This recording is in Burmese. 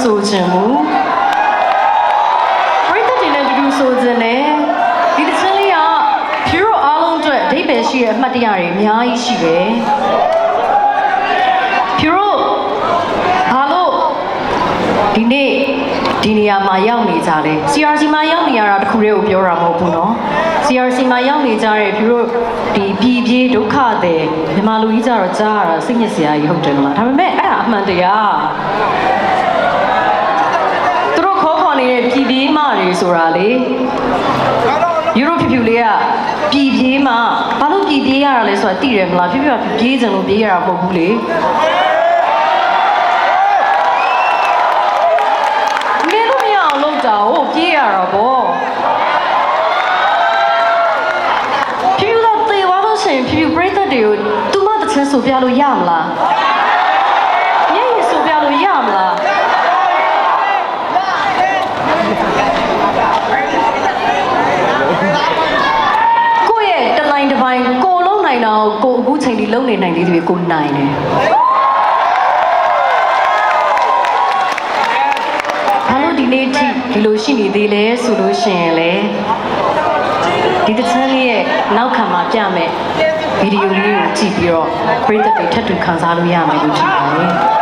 ဆိုချင်ဘူးပရိသတ်တွေနဲ့တူဆိုချင်တယ်ဒီတစ်ချင်းလေးကဖြူတို့အားလုံးအတွက်အဓိပ္ပာယ်ရှိတဲ့အမှတ်တရတွေအများကြီးရှိတယ်ဖြူတို့ဘာလို့ဒီနေ့ဒီနေရာမှာရောက်နေကြတယ် CRC မှာရောက်နေရတာတခုတည်းကိုပြောတာမဟုတ်ဘူးเนาะ CRC မှာရောက်နေကြတယ်ဖြူတို့ဒီပြည်ပြေးဒုက္ခတွေမြန်မာလူကြီးကြတော့ကြားရတာစိတ်ညစ်စရာကြီးဟုတ်တယ်မလားဒါပေမဲ့အဲ့ဒါအမှန်တရားသူတို့ခေါ်နေတဲ့ပြည်ပြေးမတွေဆိုတာလေယူရိုဖြူလေးကပြည်ပြေးမဘာလို့ပြည်ပြေးရတာလဲဆိုတာသိတယ်မလားဖြူပြေးစံလို့ပြေးရတာမဟုတ်ဘူးလေဟုတ်ပြေးရတော့ဗောဖြူတော့တေဝါလို့ရှင်ဖြူပရိသတ်တွေကိုသူမတစ်ချင်းဆိုပြလို့ရမလားညရင်ဆိုပြလို့ရမလားကိုယ့်ရဲ့တလိုင်းတစ်ပိုင်းကိုလုံးနိုင်တော့ကိုအခုချိန်ဒီလုံးနေနိုင်သေးတယ်ကိုနိုင်တယ်ဒီနေ့ထိဒီလိုရှိနေသေးလဲဆိုလို့ရှိရင်လေဒီတစ်ချမ်းလေးရဲ့နောက်ခံမှာပြမယ်ဗီဒီယိုလေးကိုကြည့်ပြီးတော့ပရိသတ်တွေထပ်တူခံစားလို့ရမယ်လို့ထင်ပါတယ်